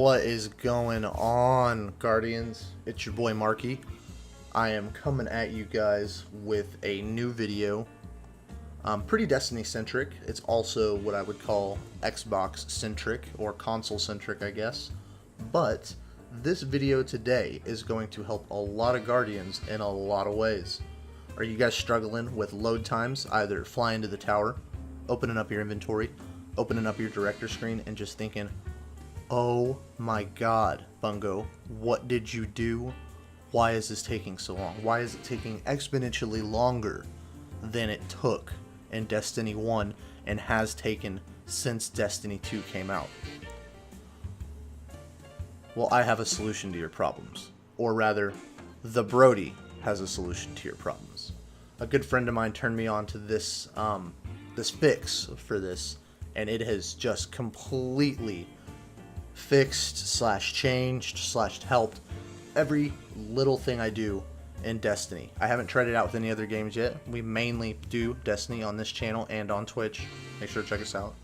What is going on, Guardians? It's your boy Marky. I am coming at you guys with a new video. Pretty Destiny centric. It's also what I would call Xbox centric or console centric, I guess. But this video today is going to help a lot of Guardians in a lot of ways. Are you guys struggling with load times, either flying to the tower, opening up your inventory, opening up your director screen, and just thinking, oh my god, Bungo, what did you do? Why is this taking so long? Why is it taking exponentially longer than it took in Destiny 1 and has taken since Destiny 2 came out? Well, I have a solution to your problems. Or rather, the Brodie has a solution to your problems. A good friend of mine turned me on to this this fix for this, and it has just completely fixed / changed / helped every little thing I do in Destiny. I haven't tried it out with any other games yet. We mainly do Destiny on this channel and on Twitch. Make sure to check us out.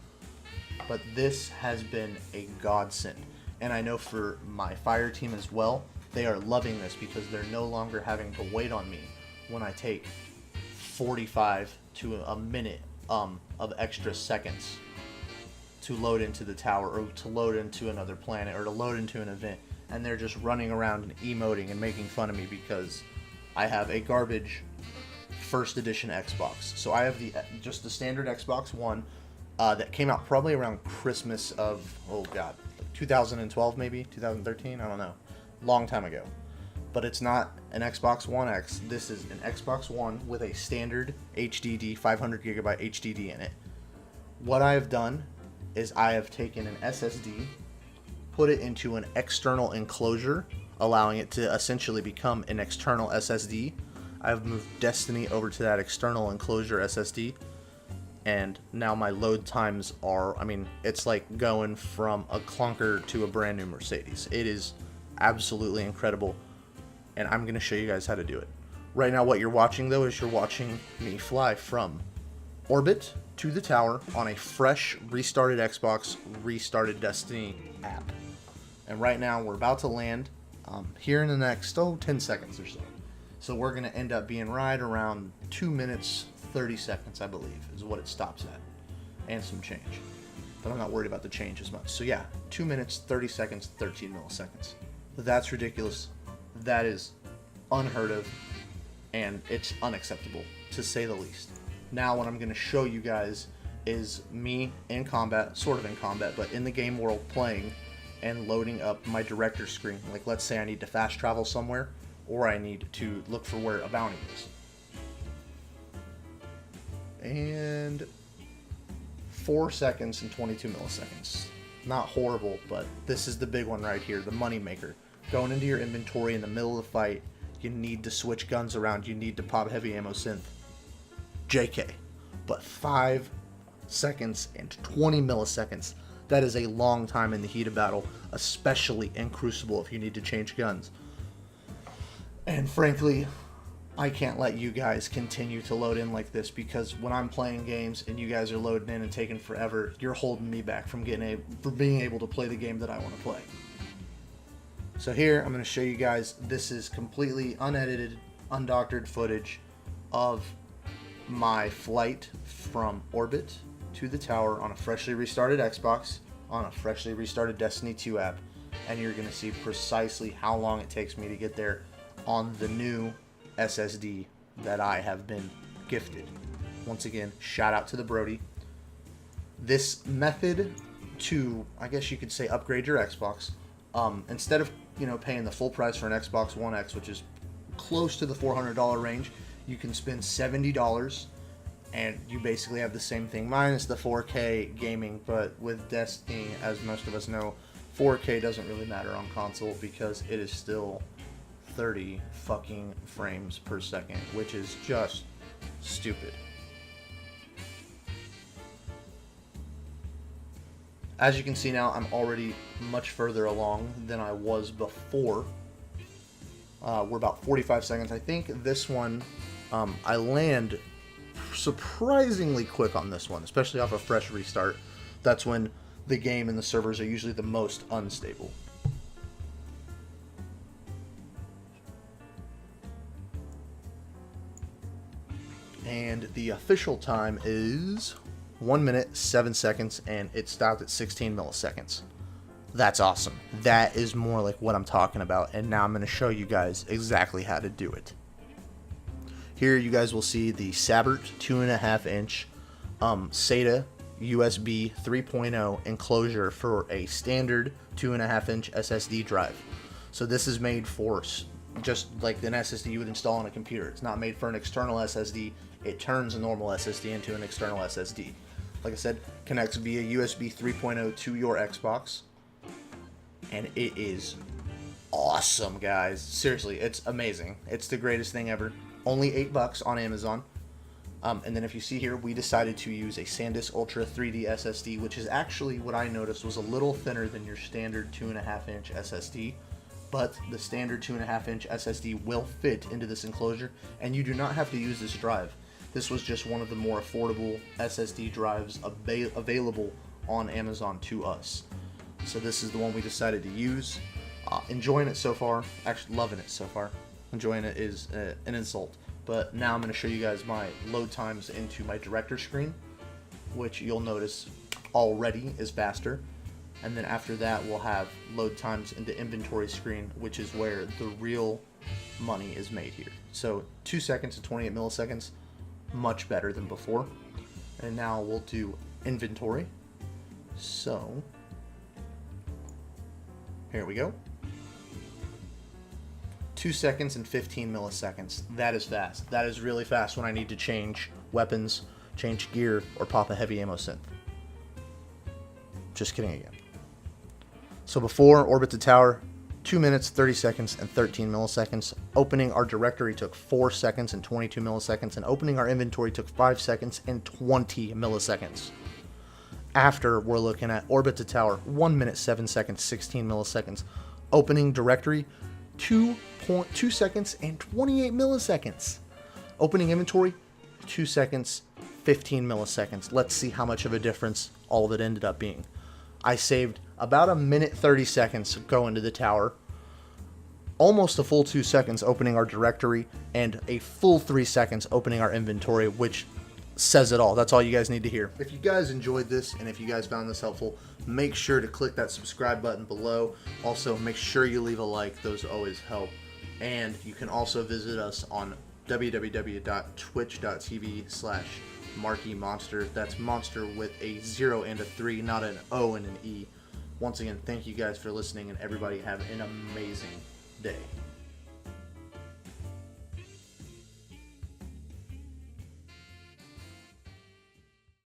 But this has been a godsend. And I know for my fire team as well, they are loving this because they're no longer having to wait on me when I take 45 to a minute of extra seconds to load into the tower or to load into another planet or to load into an event, and they're just running around and emoting and making fun of me because I have a garbage first edition Xbox. So I have just the standard Xbox One that came out probably around Christmas of 2012, maybe 2013, I don't know, long time ago. But it's not an Xbox One X. This is an Xbox One with a standard HDD 500GB HDD in it. What I have done is I have taken an SSD, put it into an external enclosure, allowing it to essentially become an external SSD. I've moved Destiny over to that external enclosure SSD, and now my load times are, it's like going from a clunker to a brand new Mercedes. It is absolutely incredible, and I'm going to show you guys how to do it. Right now what you're watching though is you're watching me fly from orbit to the tower on a fresh restarted Xbox, restarted Destiny app. And right now we're about to land here in the next 10 seconds or so. So we're going to end up being right around 2 minutes 30 seconds, I believe, is what it stops at, and some change. But I'm not worried about the change as much. So yeah, 2 minutes 30 seconds 13 milliseconds. That's ridiculous. That is unheard of, and it's unacceptable, to say the least. Now what I'm going to show you guys is me in combat, sort of in combat, but in the game world playing and loading up my director screen. Like, let's say I need to fast travel somewhere, or I need to look for where a bounty is. And 4 seconds and 22 milliseconds. Not horrible, but this is the big one right here, the money maker. Going into your inventory in the middle of the fight, you need to switch guns around, you need to pop heavy ammo synth. JK. But 5 seconds and 20 milliseconds, that is a long time in the heat of battle, especially in Crucible if you need to change guns. And frankly, I can't let you guys continue to load in like this, because when I'm playing games and you guys are loading in and taking forever, you're holding me back from being able to play the game that I want to play. So here, I'm going to show you guys, this is completely unedited, undoctored footage of my flight from orbit to the tower on a freshly restarted Xbox, on a freshly restarted Destiny 2 app, and you're going to see precisely how long it takes me to get there on the new SSD that I have been gifted. Once again, shout out to the Brodie. This method to, I guess you could say, upgrade your Xbox, instead of paying the full price for an Xbox One X, which is close to the $400 range, you can spend $70 and you basically have the same thing minus the 4K gaming. But with Destiny, as most of us know, 4K doesn't really matter on console because it is still 30 fucking frames per second, which is just stupid. As you can see now, I'm already much further along than I was before. We're about 45 seconds. I think this one, I land surprisingly quick on this one, especially off a fresh restart. That's when the game and the servers are usually the most unstable. and the official time is 1 minute 7 seconds, and it stopped at 16 milliseconds. That's awesome. That is more like what I'm talking about, and now I'm going to show you guys exactly how to do it. Here you guys will see the Sabert 2.5 inch SATA USB 3.0 enclosure for a standard 2.5 inch SSD drive. So this is made for just like an SSD you would install on a computer. It's not made for an external SSD. It turns a normal SSD into an external SSD. Like I said, connects via USB 3.0 to your Xbox. And it is awesome, guys. Seriously, it's amazing. It's the greatest thing ever. Only $8 on Amazon. And then if you see here, we decided to use a SanDisk Ultra 3D SSD, which is actually what I noticed was a little thinner than your standard 2.5 inch SSD. But the standard 2.5 inch SSD will fit into this enclosure, and you do not have to use this drive. This was just one of the more affordable SSD drives available on Amazon to us. So this is the one we decided to use. Enjoying it so far. Actually loving it so far. Enjoying it is an insult. But now I'm going to show you guys my load times into my director screen, which you'll notice already is faster. And then after that we'll have load times into inventory screen, which is where the real money is made here. So 2 seconds to 28 milliseconds, much better than before. And now we'll do inventory. So here we go. 2 seconds and 15 milliseconds. That is fast. That is really fast when I need to change weapons, change gear, or pop a heavy ammo synth. Just kidding again. So before Orbit the Tower, 2 minutes, 30 seconds, and 13 milliseconds. Opening our directory took 4 seconds and 22 milliseconds, and opening our inventory took 5 seconds and 20 milliseconds. After, we're looking at Orbit the Tower, 1 minute, 7 seconds, 16 milliseconds. Opening directory, 2 seconds and 28 milliseconds. Opening inventory, 2 seconds, 15 milliseconds. Let's see how much of a difference all of it ended up being. I saved about 1 minute 30 seconds going to the tower, almost a full 2 seconds opening our directory, and a full 3 seconds opening our inventory, which says it all. That's all you guys need to hear. If you guys enjoyed this and if you guys found this helpful, make sure to click that subscribe button below. Also, make sure you leave a like. Those always help. And you can also visit us on www.twitch.tv/MarkyMonster. That's monster with a 0 and a 3, not an O and an E. Once again, thank you guys for listening, and everybody have an amazing day.